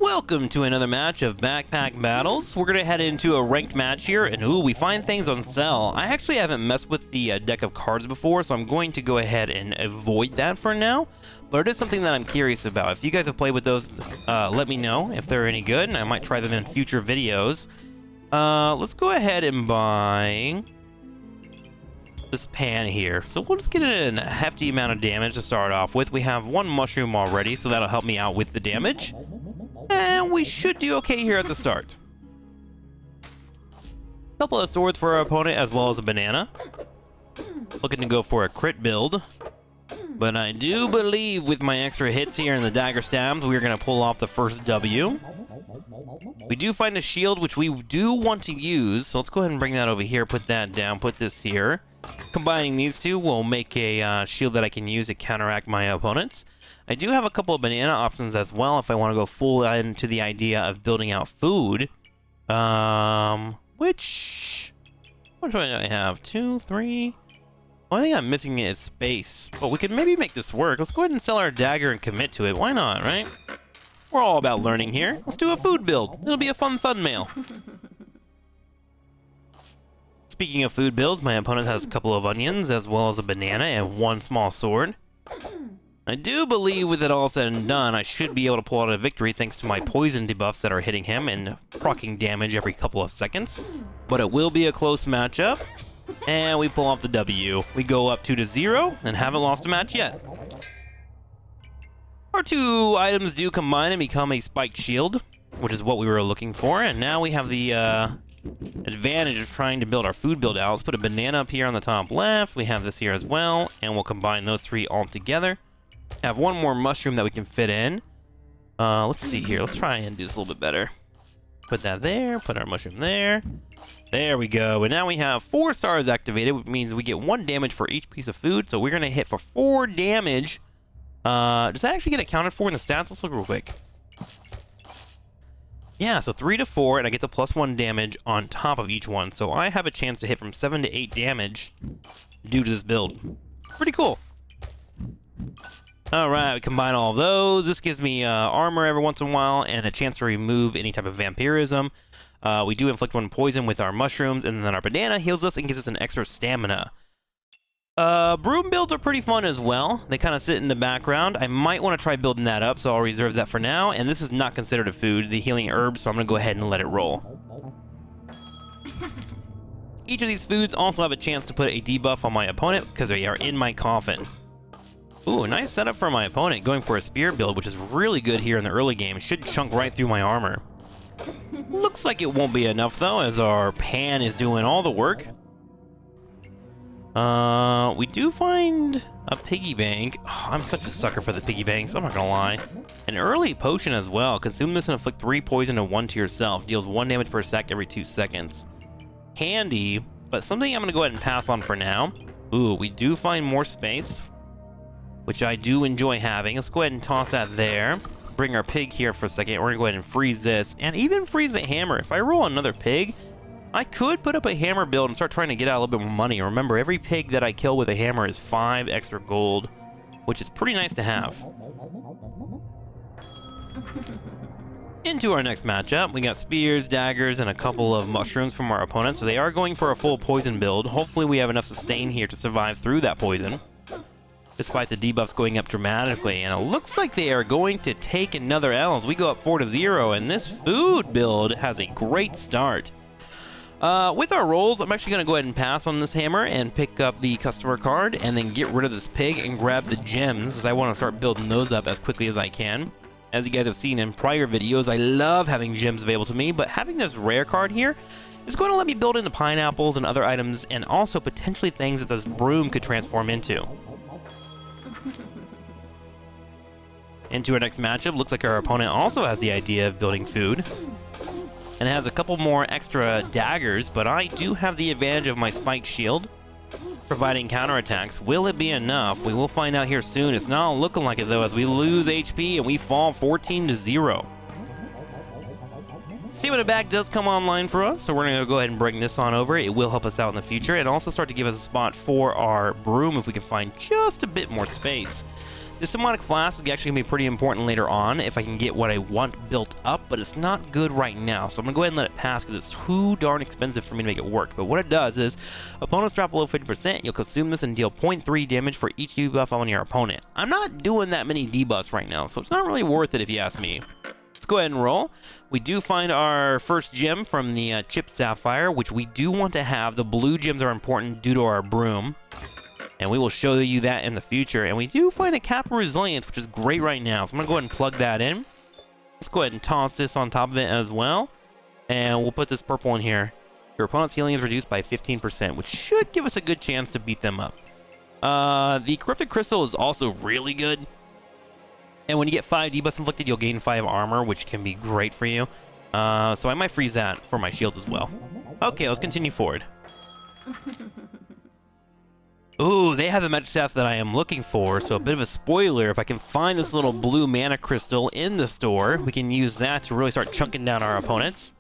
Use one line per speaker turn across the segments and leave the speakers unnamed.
Welcome to another match of Backpack Battles. We're going to head into a ranked match here, and ooh, we find things on sale. I actually haven't messed with the deck of cards before, so I'm going to go ahead and avoid that for now. But it is something that I'm curious about. If you guys have played with those, let me know if they're any good, and I might try them in future videos. Let's go ahead and buy this pan here. So we'll just get a hefty amount of damage to start off with. We have one mushroom already, so that'll help me out with the damage. And we should do okay here at the start. Couple of swords for our opponent as well as a banana. Looking to go for a crit build. But I do believe with my extra hits here and the dagger stabs, we're going to pull off the first W. We do find a shield, which we do want to use. So let's go ahead and bring that over here, put that down, put this here. Combining these two will make a shield that I can use to counteract my opponents. I do have a couple of banana options as well if I want to go full into the idea of building out food. Which one do I have? 2, 3... One thing I'm missing is space, but we could maybe make this work. Let's go ahead and sell our dagger and commit to it. Why not, right? We're all about learning here. Let's do a food build. It'll be a fun thumbnail. Speaking of food builds, my opponent has a couple of onions as well as a banana and one small sword. I do believe with it all said and done, I should be able to pull out a victory thanks to my poison debuffs that are hitting him and proccing damage every couple of seconds. But it will be a close matchup. And we pull off the W. We go up 2-0 and haven't lost a match yet. Our two items do combine and become a spiked shield, which is what we were looking for. And now we have the advantage of trying to build our food build out. Let's put a banana up here on the top left. We have this here as well, and we'll combine those three all together. Have one more mushroom that we can fit in. Let's see here. Let's try and do this a little bit better. Put that there. Put our mushroom there. There we go. And now we have 4 stars activated, which means we get 1 damage for each piece of food. So we're going to hit for 4 damage. Does that actually get accounted for in the stats? Let's look real quick. Yeah, so 3 to 4, and I get the +1 damage on top of each one. So I have a chance to hit from 7 to 8 damage due to this build. Pretty cool. Alright, we combine all of those. This gives me armor every once in a while and a chance to remove any type of vampirism. We do inflict 1 poison with our mushrooms, and then our banana heals us and gives us an extra stamina. Broom builds are pretty fun as well. They kind of sit in the background. I might want to try building that up, so I'll reserve that for now. And this is not considered a food, the healing herbs, so I'm going to go ahead and let it roll. Each of these foods also have a chance to put a debuff on my opponent because they are in my coffin. Ooh, nice setup for my opponent, going for a spear build, which is really good here in the early game. It should chunk right through my armor. Looks like it won't be enough, though, as our pan is doing all the work. We do find a piggy bank. Oh, I'm such a sucker for the piggy banks, I'm not gonna lie. An early potion as well. Consume this and inflict 3 poison and 1 to yourself. Deals 1 damage per sec every 2 seconds. Handy, but something I'm gonna go ahead and pass on for now. Ooh, we do find more space, which I do enjoy having. Let's go ahead and toss that there. Bring our pig here for a second. We're gonna go ahead and freeze this, and even freeze the hammer. If I roll another pig, I could put up a hammer build and start trying to get out a little bit more money. Remember, every pig that I kill with a hammer is 5 extra gold, which is pretty nice to have. Into our next matchup, we got spears, daggers, and a couple of mushrooms from our opponent, so they are going for a full poison build. Hopefully we have enough sustain here to survive through that poison, despite the debuffs going up dramatically. And it looks like they are going to take another L as we go up 4-0, and this food build has a great start. With our rolls, I'm actually going to go ahead and pass on this hammer and pick up the customer card and then get rid of this pig and grab the gems, as I want to start building those up as quickly as I can. As you guys have seen in prior videos, I love having gems available to me, but having this rare card here is going to let me build into pineapples and other items, and also potentially things that this broom could transform into. Into our next matchup, looks like our opponent also has the idea of building food and has a couple more extra daggers, but I do have the advantage of my spiked shield, providing counterattacks. Will it be enough? We will find out here soon. It's not looking like it, though, as we lose HP and we fall 14-0. Stamina bag does come online for us, so we're going to go ahead and bring this on over. It will help us out in the future and also start to give us a spot for our broom if we can find just a bit more space. This demonic flask is actually going to be pretty important later on if I can get what I want built up, but it's not good right now. So I'm going to go ahead and let it pass because it's too darn expensive for me to make it work. But what it does is, opponents drop below 50%, you'll consume this and deal 0.3 damage for each debuff on your opponent. I'm not doing that many debuffs right now, so it's not really worth it if you ask me. Let's go ahead and roll. We do find our first gem from the chipped sapphire, which we do want to have. The blue gems are important due to our broom, and we will show you that in the future. And we do find a cap of resilience, which is great right now. So I'm going to go ahead and plug that in. Let's go ahead and toss this on top of it as well. And we'll put this purple in here. Your opponent's healing is reduced by 15%, which should give us a good chance to beat them up. The corrupted crystal is also really good. And when you get 5 debuffs inflicted, you'll gain 5 armor, which can be great for you. So I might freeze that for my shield as well. Okay, let's continue forward. Ooh, they have the magic staff that I am looking for, so a bit of a spoiler. If I can find this little blue mana crystal in the store, we can use that to really start chunking down our opponents.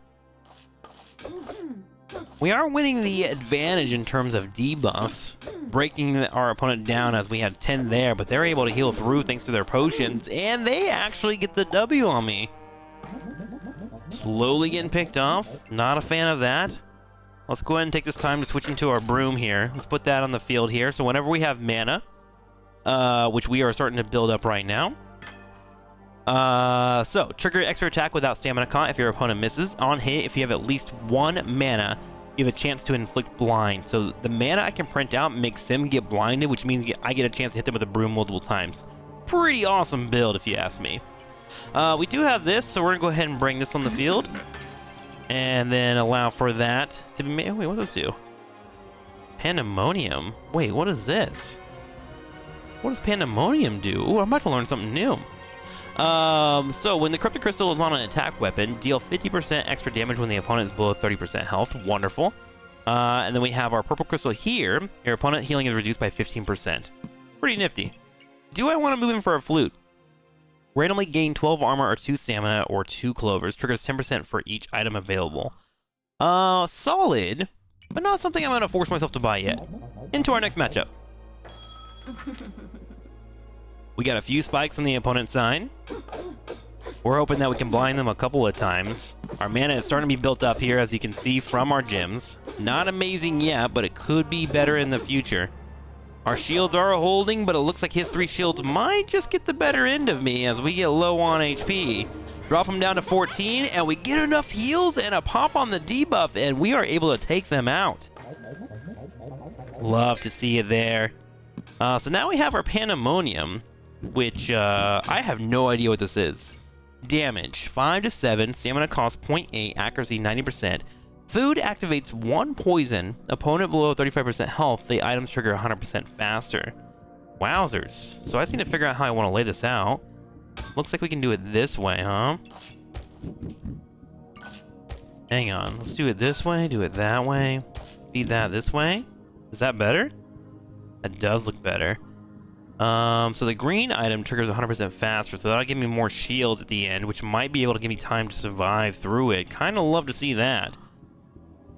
We are winning the advantage in terms of debuffs, breaking our opponent down as we had 10 there, but they're able to heal through thanks to their potions, and they actually get the W on me. Slowly getting picked off. Not a fan of that. Let's go ahead and take this time to switch into our broom here. Let's put that on the field here. So whenever we have mana, which we are starting to build up right now. So trigger extra attack without stamina cost if your opponent misses. On hit, if you have at least 1 mana, you have a chance to inflict blind. So the mana I can print out makes them get blinded, which means I get a chance to hit them with a broom multiple times. Pretty awesome build if you ask me. We do have this, so we're gonna go ahead and bring this on the field. And then allow for that to be made. Wait, what does this do? Pandemonium. Wait, what is this? What does Pandemonium do? Ooh, I'm about to learn something new. So when the Corrupted Crystal is on an attack weapon, deal 50% extra damage when the opponent is below 30% health. Wonderful. And then we have our Purple Crystal here. Your opponent healing is reduced by 15%. Pretty nifty. Do I want to move in for a flute? Randomly gain 12 armor or 2 stamina or 2 clovers. Triggers 10% for each item available. Solid, but not something I'm going to force myself to buy yet. Into our next matchup. We got a few spikes on the opponent's side. We're hoping that we can blind them a couple of times. Our mana is starting to be built up here, as you can see from our gems. Not amazing yet, but it could be better in the future. Our shields are holding, but it looks like his 3 shields might just get the better end of me as we get low on HP. Drop them down to 14, and we get enough heals and a pop on the debuff, and we are able to take them out. Love to see it there. So now we have our Pandemonium, which I have no idea what this is. Damage, 5 to 7, stamina cost 0.8, accuracy 90%. Food activates 1 poison. Opponent below 35% health, the items trigger 100% faster. Wowzers. So I just need to figure out how I want to lay this out. Looks like we can do it this way, huh? Hang on. Let's do it this way, do it that way. Feed that this way. Is that better? That does look better. So the green item triggers 100% faster, so that'll give me more shields at the end, which might be able to give me time to survive through it. Kind of love to see that.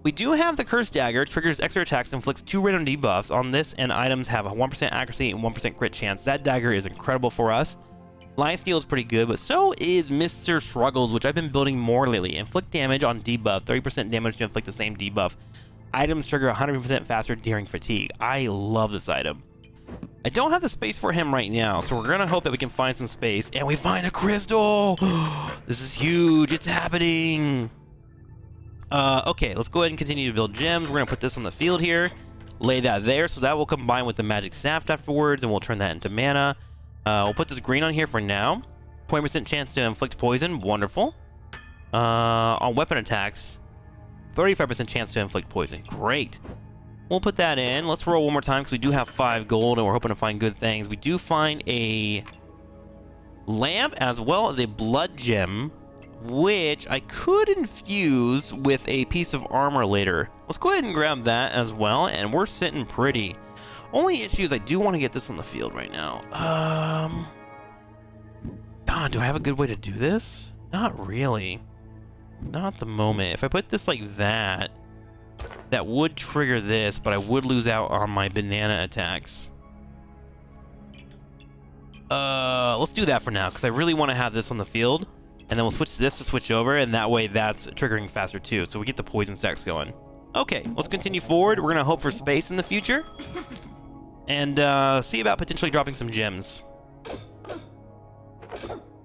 We do have the Cursed Dagger, triggers extra attacks, inflicts 2 random debuffs. On this, and items have a 1% accuracy and 1% crit chance. That dagger is incredible for us. Lion Steel is pretty good, but so is Mr. Struggles, which I've been building more lately. Inflict damage on debuff, 30% damage to inflict the same debuff. Items trigger 100% faster during fatigue. I love this item. I don't have the space for him right now, so we're gonna hope that we can find some space, and we find a crystal! This is huge, it's happening! Okay, let's go ahead and continue to build gems. We're gonna put this on the field here, lay that there, so that will combine with the magic staff afterwards, and we'll turn that into mana. We'll put this green on here for now. 20% chance to inflict poison, wonderful. On weapon attacks, 35% chance to inflict poison, great. We'll put that in. Let's roll one more time because we do have 5 gold and we're hoping to find good things. We do find a lamp as well as a blood gem, which I could infuse with a piece of armor later. Let's go ahead and grab that as well, and we're sitting pretty. Only issue is I do want to get this on the field right now. God, do I have a good way to do this? Not really. Not at the moment. If I put this like that, that would trigger this, but I would lose out on my banana attacks. Let's do that for now, because I really want to have this on the field. And then we'll switch this to switch over, and that way that's triggering faster too. So we get the poison stacks going. Okay, let's continue forward. We're going to hope for space in the future. And see about potentially dropping some gems.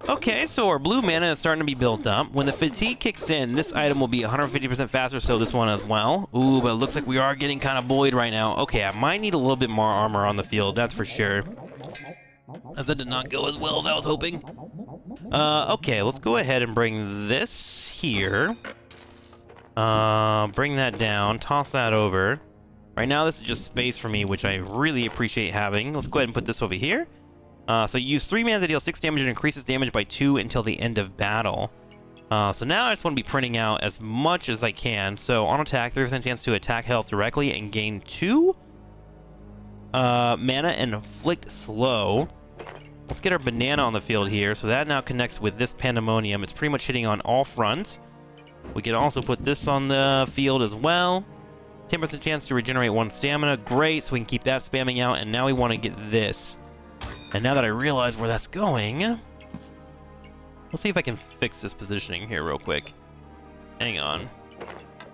Okay, so our blue mana is starting to be built up. When the fatigue kicks in, this item will be 150% faster, so this one as well. Ooh, but it looks like we are getting kind of buoyed right now. Okay, I might need a little bit more armor on the field, that's for sure. As that did not go as well as I was hoping. Okay, let's go ahead and bring this here. Bring that down, toss that over. Right now, this is just space for me, which I really appreciate having. Let's go ahead and put this over here. So you use 3 mana to deal 6 damage and increases damage by 2 until the end of battle. So now I just want to be printing out as much as I can. So on attack, there's a chance to attack health directly and gain 2 mana and inflict slow. Let's get our banana on the field here. So that now connects with this pandemonium. It's pretty much hitting on all fronts. We can also put this on the field as well. 10% chance to regenerate 1 stamina. Great, so we can keep that spamming out. And now we want to get this. And now that I realize where that's going, let's see if I can fix this positioning here real quick. Hang on.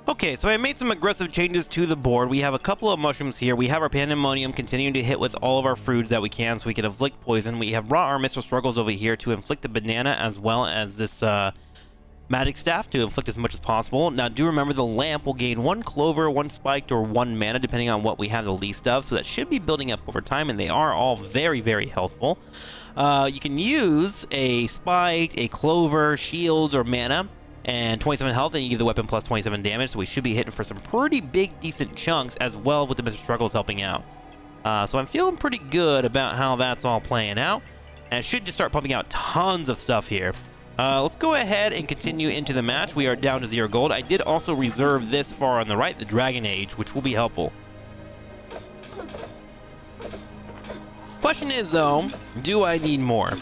Okay, so I made some aggressive changes to the board. We have a couple of mushrooms here. We have our pandemonium continuing to hit with all of our fruits that we can so we can inflict poison. We have raw Mr. Struggles over here to inflict the banana as well as this magic staff to inflict as much as possible. Now do remember the lamp will gain 1 clover, 1 spiked, or 1 mana depending on what we have the least of. So that should be building up over time, and they are all very, very healthful. You can use a spiked, a clover, shields, or mana, and 27 health, and you give the weapon plus 27 damage, so we should be hitting for some pretty big, decent chunks, as well with the Mr. Struggles helping out. So I'm feeling pretty good about how that's all playing out, and I should just start pumping out tons of stuff here. Let's go ahead and continue into the match. We are down to 0 gold. I did also reserve this far on the right, the Dragon Age, which will be helpful. Question is, though, do I need more?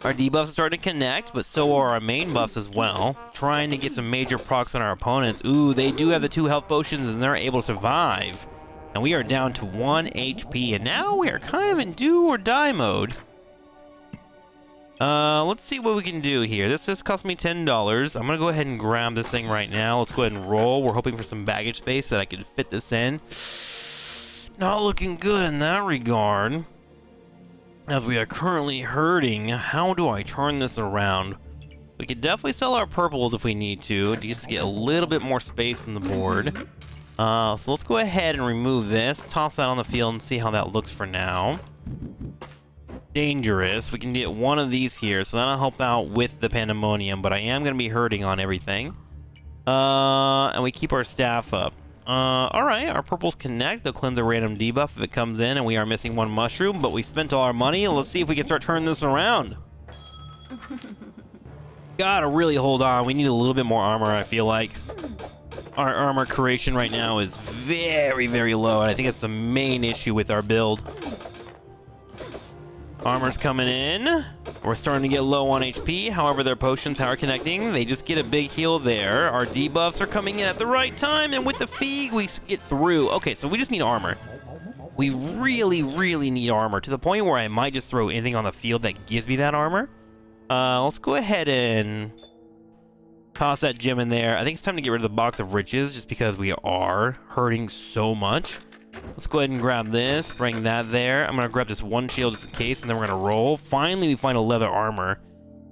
Our debuffs are starting to connect, but so are our main buffs as well. Trying to get some major procs on our opponents. Ooh, they do have the 2 health potions, and they're able to survive. And we are down to 1 HP, and now we are kind of in do or die mode. Let's see what we can do here. This just cost me $10. I'm gonna go ahead and grab this thing right now. Let's go ahead and roll. We're hoping for some baggage space that I could fit this in. Not looking good in that regard, as we are currently hurting. How do I turn this around? We could definitely sell our purples if we need to just get a little bit more space on the board. So let's go ahead and remove this, toss that on the field, and see how that looks for now. Dangerous. We can get 1 of these here, so that'll help out with the pandemonium, but I am going to be hurting on everything. And we keep our staff up. Alright, our purples connect. They'll cleanse a random debuff if it comes in, and we are missing 1 mushroom, but we spent all our money. Let's see if we can start turning this around. Gotta really hold on. We need a little bit more armor, I feel like. Our armor creation right now is very, very low, and I think it's the main issue with our build. Armor's coming in. We're starting to get low on HP. However, their potions are connecting. They just get a big heal there. Our debuffs are coming in at the right time, and with the feed, we get through. Okay, so we just need armor. We really, really need armor, to the point where I might just throw anything on the field that gives me that armor. Let's go ahead and toss that gem in there. I think it's time to get rid of the box of riches, just because we are hurting so much. Let's go ahead and grab this, bring that there. I'm going to grab this 1 shield just in case, and then we're going to roll. Finally, we find a leather armor,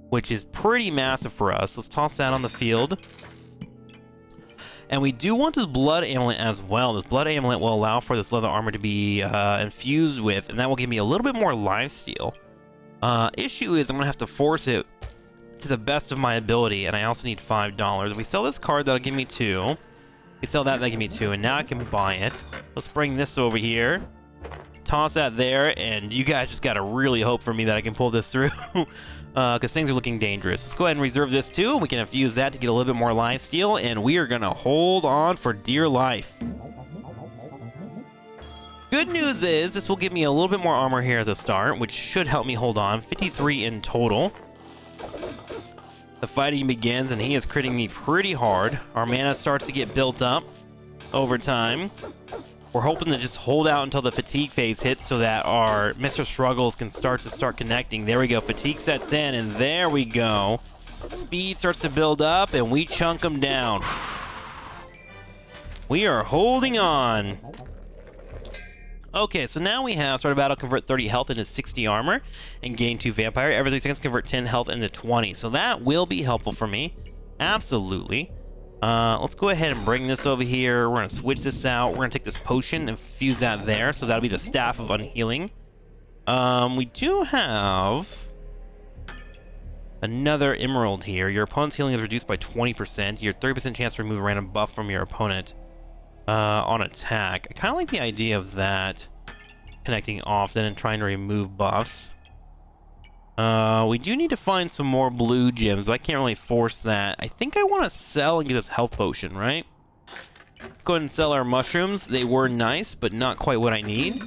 which is pretty massive for us. Let's toss that on the field. And we do want this blood amulet as well. This blood amulet will allow for this leather armor to be infused with, and that will give me a little bit more lifesteal. Issue is I'm going to have to force it to the best of my ability, and I also need $5. If we sell this card, that'll give me 2. We sell that, that'll give me 2, and now I can buy it. Let's bring this over here. Toss that there, and you guys just gotta really hope for me that I can pull this through. Because things are looking dangerous. Let's go ahead and reserve this too. We can infuse that to get a little bit more lifesteal, and we are gonna hold on for dear life. Good news is, this will give me a little bit more armor here as a start, which should help me hold on. 53 in total. The fighting begins, and he is critting me pretty hard. Our mana starts to get built up over time. We're hoping to just hold out until the fatigue phase hits so that our Mr. Struggles can start connecting. There we go. Fatigue sets in, and there we go. Speed starts to build up, and we chunk them down. We are holding on. Okay, so now we have start a battle, convert 30 health into 60 armor, and gain 2 vampire. Every 3 seconds, convert 10 health into 20. So that will be helpful for me. Absolutely. Let's go ahead and bring this over here. We're going to switch this out. We're going to take this potion and fuse that there. So that'll be the Staff of Unhealing. We do have another emerald here. Your opponent's healing is reduced by 20%. Your 30% chance to remove a random buff from your opponent on attack. I kind of like the idea of that. Connecting often and trying to remove buffs. We do need to find some more blue gems, but I can't really force that. I think I want to sell and get this health potion, right? Go ahead and sell our mushrooms. They were nice, but not quite what I need.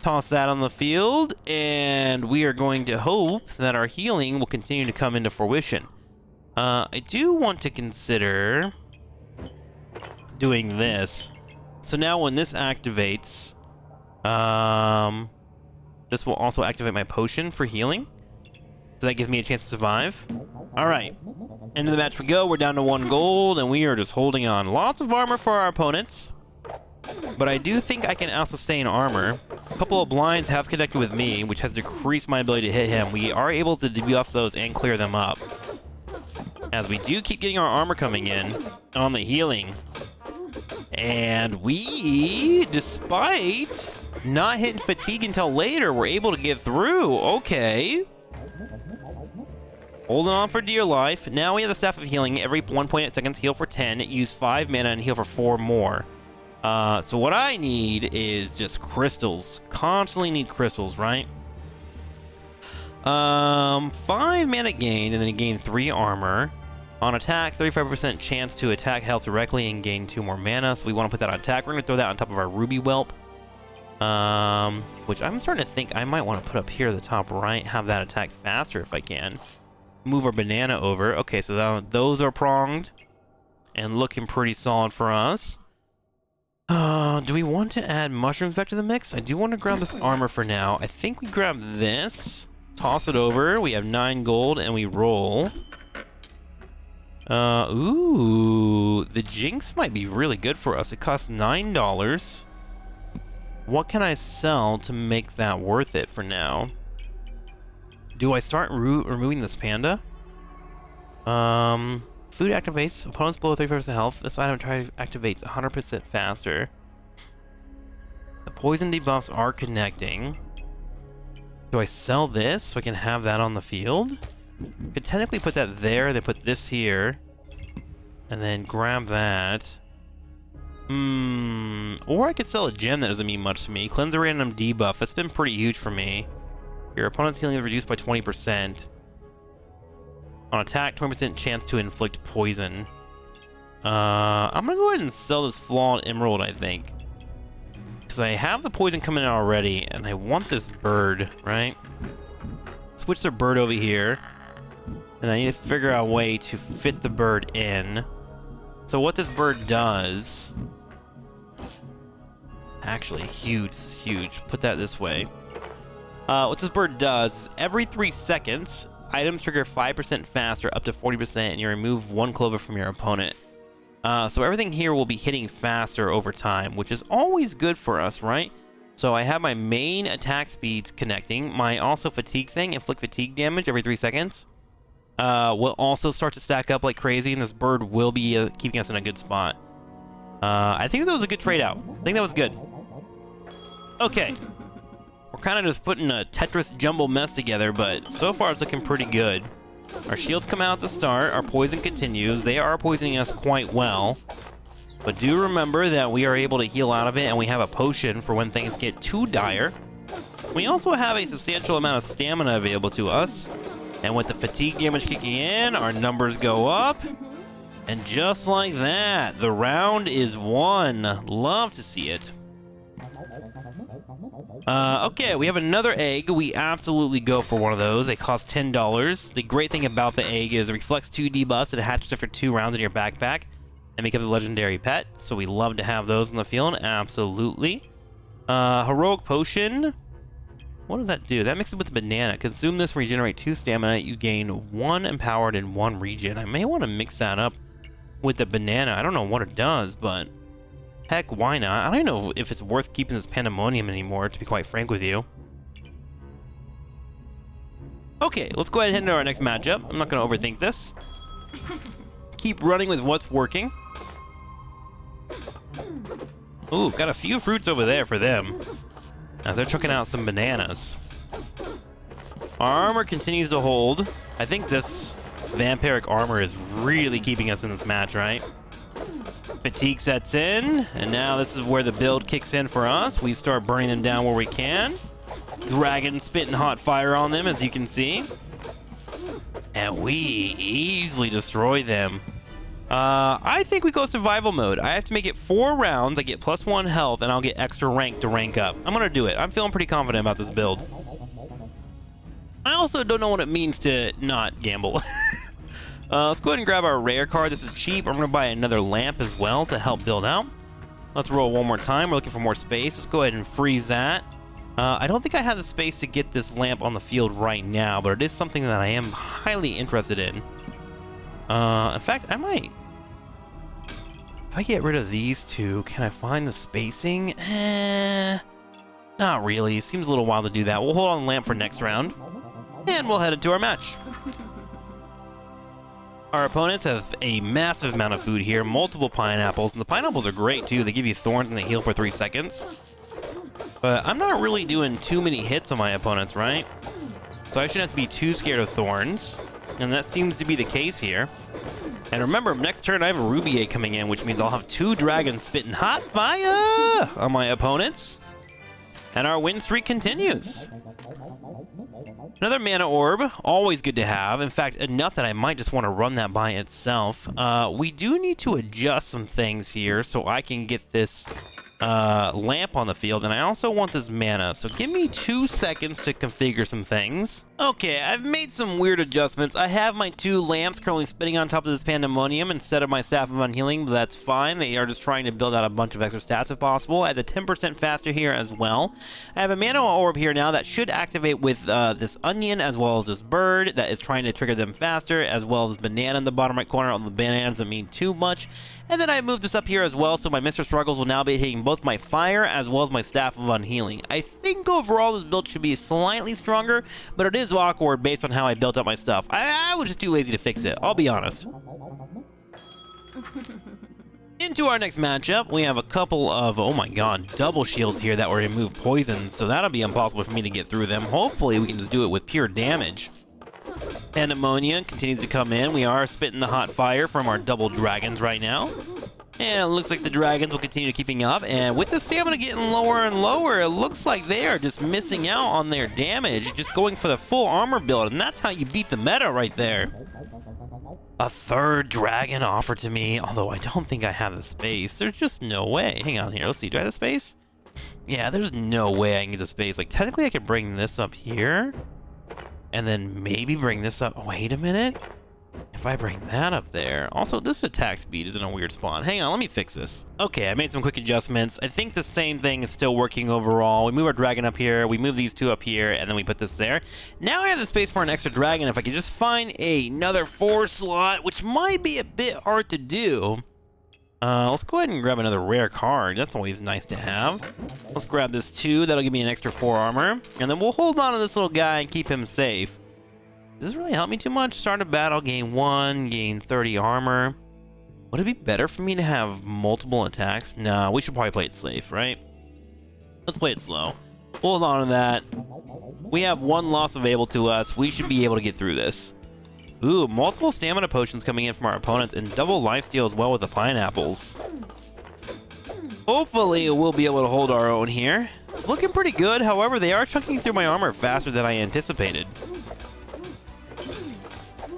Toss that on the field, and we are going to hope that our healing will continue to come into fruition. I do want to consider doing this. So now when this activates, this will also activate my potion for healing. So that gives me a chance to survive. Alright. Into the match we go. We're down to 1 gold, and we are just holding on. Lots of armor for our opponents. But I do think I can out-sustain armor. A couple of blinds have connected with me, which has decreased my ability to hit him. We are able to debuff those and clear them up. As we do keep getting our armor coming in on the healing. And we, despite not hitting fatigue until later, we're able to get through. Okay. Holding on for dear life. Now we have the Staff of Healing. Every 1.8 seconds, heal for 10. Use 5 mana and heal for 4 more. So what I need is just crystals. Constantly need crystals, right? 5 mana gain, and then you gain 3 armor. On attack, 35% chance to attack health directly and gain 2 more mana. So we want to put that on attack. We're going to throw that on top of our Ruby Whelp. Which I'm starting to think I might want to put up here at the top right. Have that attack faster if I can. Move our banana over. Okay, so those are pronged. And looking pretty solid for us. Do we want to add mushrooms back to the mix? I do want to grab this armor for now. I think we grab this. Toss it over. We have 9 gold and we roll. Ooh, the Jinx might be really good for us. It costs $9. What can I sell to make that worth it for now? Do I start removing this panda? Food activates. Opponents below 35% health. This item activates 100% faster. The poison debuffs are connecting. Do I sell this so I can have that on the field? Could technically put that there, then put this here, and then grab that. Or I could sell a gem that doesn't mean much to me. Cleanse a random debuff. That's been pretty huge for me. Your opponent's healing is reduced by 20%. On attack, 20% chance to inflict poison. I'm gonna go ahead and sell this flawed emerald, I think. Because I have the poison coming in already, and I want this bird, right? Switch the bird over here. And I need to figure out a way to fit the bird in. So what this bird does... Actually, huge, huge. Put that this way. What this bird does is every 3 seconds, items trigger 5% faster, up to 40%, and you remove 1 clover from your opponent. So everything here will be hitting faster over time, which is always good for us, right? So I have my main attack speeds connecting. My also fatigue thing, inflict fatigue damage every 3 seconds. Will also start to stack up like crazy, and this bird will be keeping us in a good spot. I think that was a good trade out. I think that was good. Okay. We're kind of just putting a Tetris jumble mess together, but so far it's looking pretty good. Our shields come out at the start. Our poison continues. They are poisoning us quite well. But do remember that we are able to heal out of it, and we have a potion for when things get too dire. We also have a substantial amount of stamina available to us. And with the fatigue damage kicking in, our numbers go up. And just like that, the round is won. Love to see it. Okay, we have another egg. We absolutely go for one of those. They cost $10. The great thing about the egg is it reflects 2 debuffs. It hatches after 2 rounds in your backpack. and becomes a legendary pet, so we love to have those in the field, absolutely. Heroic Potion. What does that do? That mixes with the banana. Consume this, regenerate 2 stamina. You gain 1 empowered and 1 regen. I may want to mix that up with the banana. I don't know what it does, but heck, why not? I don't even know if it's worth keeping this pandemonium anymore, to be quite frank with you. Okay, let's go ahead and head into our next matchup. I'm not going to overthink this. Keep running with what's working. Ooh, got a few fruits over there for them. Now they're chucking out some bananas. Our armor continues to hold. I think this vampiric armor is really keeping us in this match, right? Fatigue sets in, and now this is where the build kicks in for us. We start burning them down where we can. Dragon spitting hot fire on them, as you can see. And we easily destroy them. I think we go survival mode. I have to make it 4 rounds. I get +1 health, and I'll get extra rank to rank up. I'm gonna do it. I'm feeling pretty confident about this build. I also don't know what it means to not gamble. Let's go ahead and grab our rare card. This is cheap. I'm gonna buy another lamp as well to help build out. Let's roll one more time. We're looking for more space. Let's go ahead and freeze that. I don't think I have the space to get this lamp on the field right now, but it is something that I am highly interested in. In fact, I might... If I get rid of these 2, can I find the spacing? Not really. Seems a little wild to do that. We'll hold on the lamp for next round, and we'll head into our match. Our opponents have a massive amount of food here, multiple pineapples, and the pineapples are great too. They give you thorns and they heal for 3 seconds. But I'm not really doing too many hits on my opponents, right? So I shouldn't have to be too scared of thorns, and that seems to be the case here. And remember, next turn I have a Rubier coming in, which means I'll have 2 dragons spitting hot fire on my opponents. And our win streak continues. Another mana orb, always good to have. In fact, enough that I might just want to run that by itself. We do need to adjust some things here so I can get this lamp on the field, and I also want this mana, so give me 2 seconds to configure some things. Okay, I've made some weird adjustments. I have my 2 lamps currently spinning on top of this pandemonium instead of my Staff of Unhealing, but that's fine. They are just trying to build out a bunch of extra stats if possible. I had the 10% faster here as well. I have a mana orb here now that should activate with this onion as well as this bird that is trying to trigger them faster, as well as banana in the bottom right corner. On the bananas doesn't mean too much. And then I moved this up here as well, so my Mr. Struggles will now be hitting both my fire as well as my Staff of Unhealing. I think overall this build should be slightly stronger, but it is awkward based on how I built up my stuff. I was just too lazy to fix it, I'll be honest. Into our next matchup, we have a couple of, oh my god, double shields here that will remove poison, so that'll be impossible for me to get through them. Hopefully we can just do it with pure damage. Pandemonium continues to come in. We are spitting the hot fire from our double dragons right now. And it looks like the dragons will continue keeping up. And with the stamina getting lower and lower, it looks like they are just missing out on their damage, just going for the full armor build. And that's how you beat the meta right there. A 3rd dragon offered to me, although I don't think I have the space. There's just no way. Hang on here. Let's see. Do I have the space? Yeah, there's no way I can get the space. Like, technically, I could bring this up here. And then maybe bring this up. Wait a minute. If I bring that up there. Also, this attack speed is in a weird spot. Hang on, let me fix this. Okay, I made some quick adjustments. I think the same thing is still working overall. We move our dragon up here. We move these 2 up here. And then we put this there. Now I have the space for an extra dragon. If I could just find another 4 slot, which might be a bit hard to do. Let's go ahead and grab another rare card. That's always nice to have. Let's grab this 2. That'll give me an extra 4 armor. And then we'll hold on to this little guy and keep him safe. Does this really help me too much? Start a battle, gain 1, gain 30 armor. Would it be better for me to have multiple attacks? Nah, we should probably play it safe, right? Let's play it slow. Hold on to that. We have 1 loss available to us. We should be able to get through this. Ooh, multiple stamina potions coming in from our opponents, and double lifesteal as well with the pineapples. Hopefully we'll be able to hold our own here. It's looking pretty good, however, they are chunking through my armor faster than I anticipated.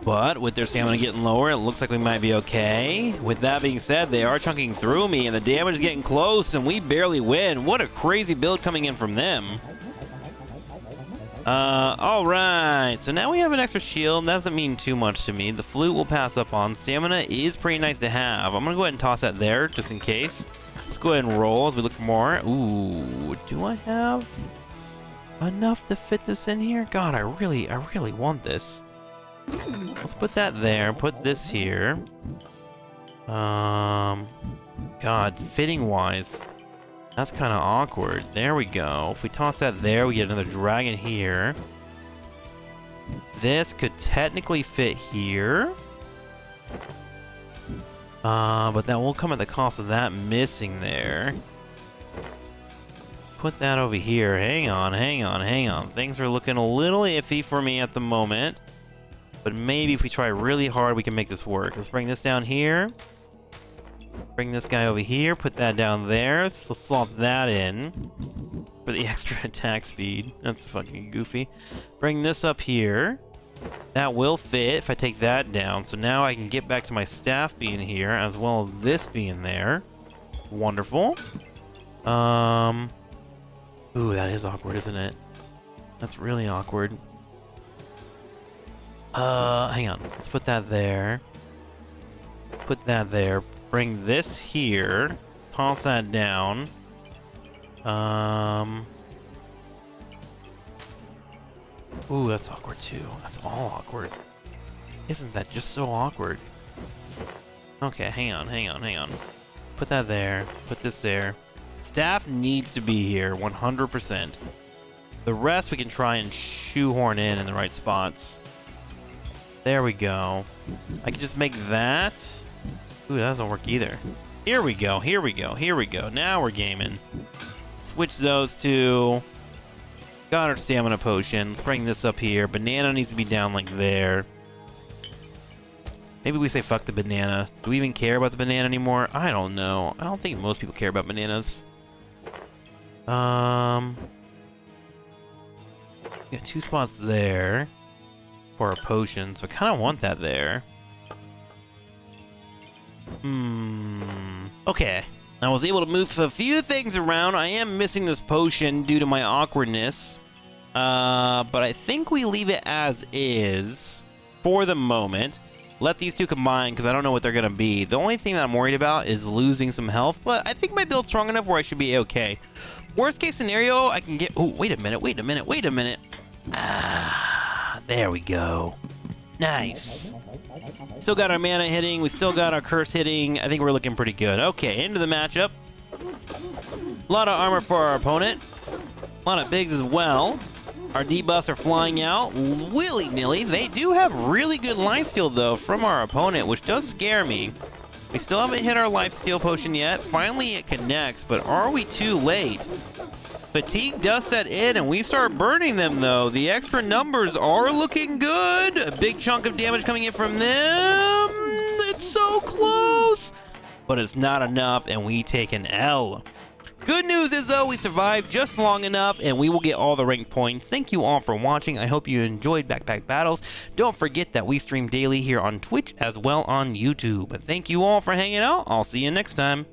But with their stamina getting lower, it looks like we might be okay. With that being said, they are chunking through me, and the damage is getting close, and we barely win. What a crazy build coming in from them. Alright, so now we have an extra shield. That doesn't mean too much to me. The flute will pass up on. Stamina is pretty nice to have. I'm gonna go ahead and toss that there, just in case. Let's go ahead and roll as we look for more. Ooh, do I have enough to fit this in here? God, I really want this. Let's put that there, put this here. God, fitting-wise, that's kind of awkward. There we go. If we toss that there, we get another dragon here. This could technically fit here. But that will come at the cost of that missing there. Put that over here. Hang on. Things are looking a little iffy for me at the moment. But maybe if we try really hard, we can make this work. Let's bring this down here. Bring this guy over here. Put that down there. So slot that in for the extra attack speed. That's fucking goofy. Bring this up here. That will fit if I take that down. So now I can get back to my staff being here as well as this being there. Wonderful. Ooh, that is awkward, isn't it? That's really awkward. Hang on. Let's put that there. Put that there. Bring this here. Toss that down. Ooh, that's awkward too. That's all awkward. Isn't that just so awkward? Okay, hang on. Put that there. Put this there. Staff needs to be here, 100%. The rest we can try and shoehorn in the right spots. There we go. I can just make that. Ooh, that doesn't work either. Here we go. Now we're gaming. Switch those two. Got our stamina potion. Let's bring this up here. Banana needs to be down like there. Maybe we say fuck the banana. Do we even care about the banana anymore? I don't know. I don't think most people care about bananas. Got 2 spots there for a potion, so I kind of want that there. Okay. I was able to move a few things around. I am missing this potion due to my awkwardness. But I think we leave it as is for the moment. Let these two combine because I don't know what they're going to be. The only thing that I'm worried about is losing some health, but I think my build's strong enough where I should be okay. Worst case scenario, I can get... Oh, wait a minute. Ah, there we go. Nice. Still got our mana hitting. We still got our curse hitting. I think we're looking pretty good. Okay, into the matchup. A lot of armor for our opponent. A lot of bigs as well. Our debuffs are flying out willy-nilly. They do have really good lifesteal, though, from our opponent, which does scare me. We still haven't hit our lifesteal potion yet. Finally, it connects, but are we too late? Fatigue does set in, and we start burning them, though. The extra numbers are looking good. A big chunk of damage coming in from them. It's so close, but it's not enough, and we take an L. Good news is, though, we survived just long enough, and we will get all the rank points. Thank you all for watching. I hope you enjoyed Backpack Battles. Don't forget that we stream daily here on Twitch as well on YouTube. Thank you all for hanging out. I'll see you next time.